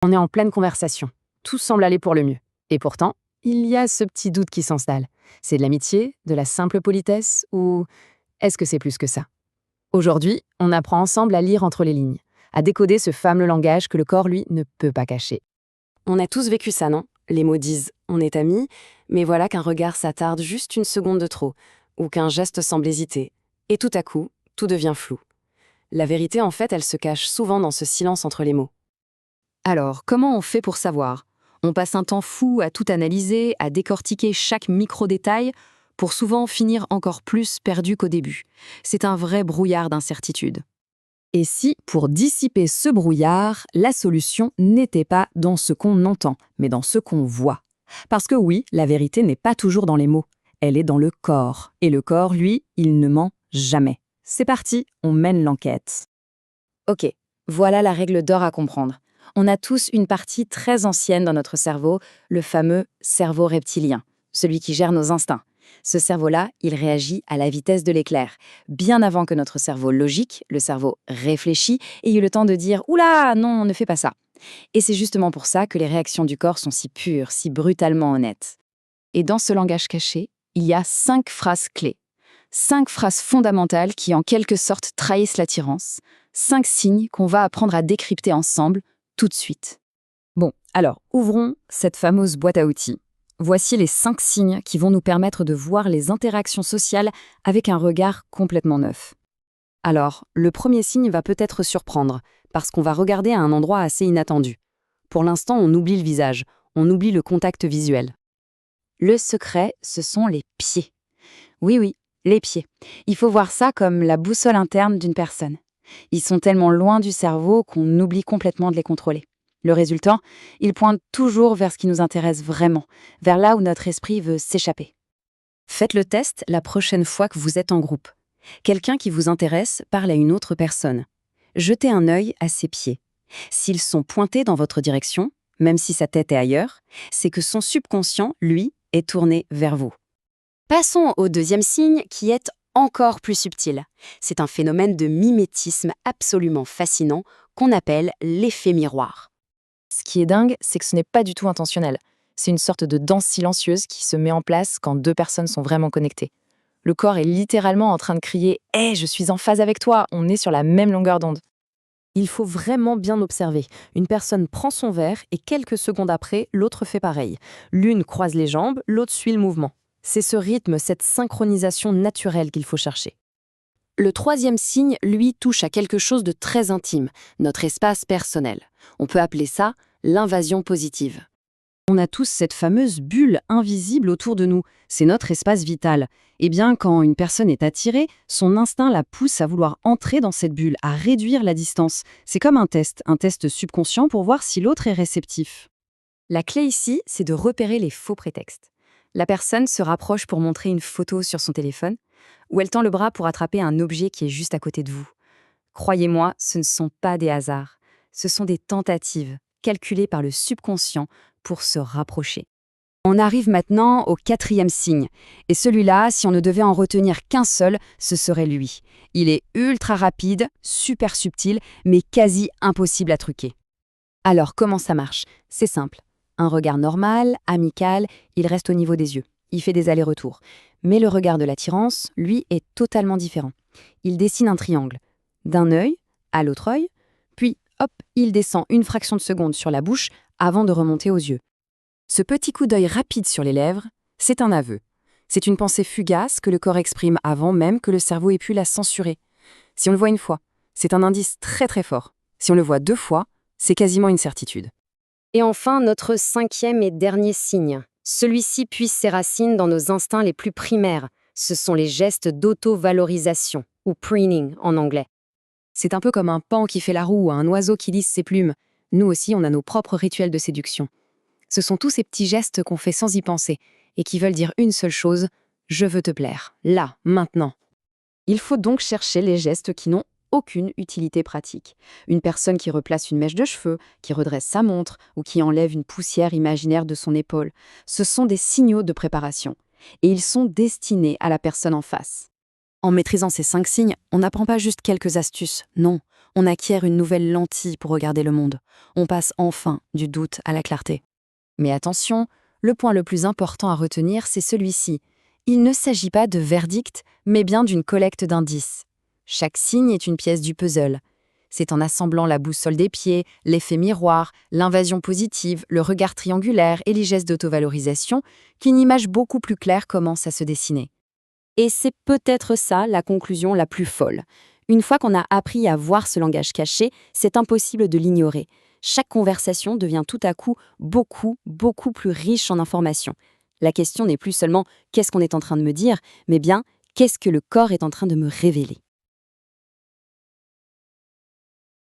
On est en pleine conversation. Tout semble aller pour le mieux. Et pourtant, il y a ce petit doute qui s'installe. C'est de l'amitié, de la simple politesse, ou est-ce que c'est plus que ça? Aujourd'hui, on apprend ensemble à lire entre les lignes, à décoder ce fameux langage que le corps, lui, ne peut pas cacher. On a tous vécu ça, non? Les mots disent « on est amis », mais voilà qu'un regard s'attarde juste une seconde de trop, ou qu'un geste semble hésiter. Et tout à coup, tout devient flou. La vérité, en fait, elle se cache souvent dans ce silence entre les mots. Alors, comment on fait pour savoir? On passe un temps fou à tout analyser, à décortiquer chaque micro-détail, pour souvent finir encore plus perdu qu'au début. C'est un vrai brouillard d'incertitude. Et si, pour dissiper ce brouillard, la solution n'était pas dans ce qu'on entend, mais dans ce qu'on voit? Parce que oui, la vérité n'est pas toujours dans les mots, elle est dans le corps. Et le corps, lui, il ne ment jamais. C'est parti, on mène l'enquête. Ok, voilà la règle d'or à comprendre. On a tous une partie très ancienne dans notre cerveau, le fameux cerveau reptilien, celui qui gère nos instincts. Ce cerveau-là, il réagit à la vitesse de l'éclair, bien avant que notre cerveau logique, le cerveau réfléchi, ait eu le temps de dire « Oula, non, ne fais pas ça ». Et c'est justement pour ça que les réactions du corps sont si pures, si brutalement honnêtes. Et dans ce langage caché, il y a 5 phrases clés. 5 phrases fondamentales qui, en quelque sorte, trahissent l'attirance. 5 signes qu'on va apprendre à décrypter ensemble, tout de suite. Bon, alors, ouvrons cette fameuse boîte à outils. Voici les 5 signes qui vont nous permettre de voir les interactions sociales avec un regard complètement neuf. Alors, le premier signe va peut-être surprendre, parce qu'on va regarder à un endroit assez inattendu. Pour l'instant, on oublie le visage, on oublie le contact visuel. Le secret, ce sont les pieds. Oui, les pieds. Il faut voir ça comme la boussole interne d'une personne. Ils sont tellement loin du cerveau qu'on oublie complètement de les contrôler. Le résultat, ils pointent toujours vers ce qui nous intéresse vraiment, vers là où notre esprit veut s'échapper. Faites le test la prochaine fois que vous êtes en groupe. Quelqu'un qui vous intéresse parle à une autre personne. Jetez un œil à ses pieds. S'ils sont pointés dans votre direction, même si sa tête est ailleurs, c'est que son subconscient, lui, est tourné vers vous. Passons au deuxième signe qui est encore plus subtil. C'est un phénomène de mimétisme absolument fascinant qu'on appelle l'effet miroir. Ce qui est dingue, c'est que ce n'est pas du tout intentionnel. C'est une sorte de danse silencieuse qui se met en place quand 2 personnes sont vraiment connectées. Le corps est littéralement en train de crier « Hey, je suis en phase avec toi, on est sur la même longueur d'onde ». Il faut vraiment bien observer. Une personne prend son verre et quelques secondes après, l'autre fait pareil. L'une croise les jambes, l'autre suit le mouvement. C'est ce rythme, cette synchronisation naturelle qu'il faut chercher. Le troisième signe, lui, touche à quelque chose de très intime, notre espace personnel. On peut appeler ça l'invasion positive. On a tous cette fameuse bulle invisible autour de nous, c'est notre espace vital. Eh bien, quand une personne est attirée, son instinct la pousse à vouloir entrer dans cette bulle, à réduire la distance. C'est comme un test subconscient pour voir si l'autre est réceptif. La clé ici, c'est de repérer les faux prétextes. La personne se rapproche pour montrer une photo sur son téléphone, ou elle tend le bras pour attraper un objet qui est juste à côté de vous. Croyez-moi, ce ne sont pas des hasards. Ce sont des tentatives, calculées par le subconscient pour se rapprocher. On arrive maintenant au 4e signe. Et celui-là, si on ne devait en retenir qu'un seul, ce serait lui. Il est ultra rapide, super subtil, mais quasi impossible à truquer. Alors, comment ça marche? C'est simple. Un regard normal, amical, il reste au niveau des yeux. Il fait des allers-retours. Mais le regard de l'attirance, lui, est totalement différent. Il dessine un triangle. D'un œil à l'autre œil, puis, hop, il descend une fraction de seconde sur la bouche avant de remonter aux yeux. Ce petit coup d'œil rapide sur les lèvres, c'est un aveu. C'est une pensée fugace que le corps exprime avant même que le cerveau ait pu la censurer. Si on le voit une fois, c'est un indice très très fort. Si on le voit 2 fois, c'est quasiment une certitude. Et enfin, notre 5e et dernier signe. Celui-ci puise ses racines dans nos instincts les plus primaires. Ce sont les gestes d'auto-valorisation, ou preening en anglais. C'est un peu comme un paon qui fait la roue ou un oiseau qui lisse ses plumes. Nous aussi, on a nos propres rituels de séduction. Ce sont tous ces petits gestes qu'on fait sans y penser et qui veulent dire une seule chose, je veux te plaire, là, maintenant. Il faut donc chercher les gestes qui n'ont aucune utilité pratique. Une personne qui replace une mèche de cheveux, qui redresse sa montre ou qui enlève une poussière imaginaire de son épaule. Ce sont des signaux de préparation et ils sont destinés à la personne en face. En maîtrisant ces 5 signes, on n'apprend pas juste quelques astuces, non, on acquiert une nouvelle lentille pour regarder le monde. On passe enfin du doute à la clarté. Mais attention, le point le plus important à retenir, c'est celui-ci. Il ne s'agit pas de verdict, mais bien d'une collecte d'indices. Chaque signe est une pièce du puzzle. C'est en assemblant la boussole des pieds, l'effet miroir, l'invasion positive, le regard triangulaire et les gestes d'autovalorisation qu'une image beaucoup plus claire commence à se dessiner. Et c'est peut-être ça la conclusion la plus folle. Une fois qu'on a appris à voir ce langage caché, c'est impossible de l'ignorer. Chaque conversation devient tout à coup beaucoup plus riche en informations. La question n'est plus seulement qu'est-ce qu'on est en train de me dire, mais bien qu'est-ce que le corps est en train de me révéler.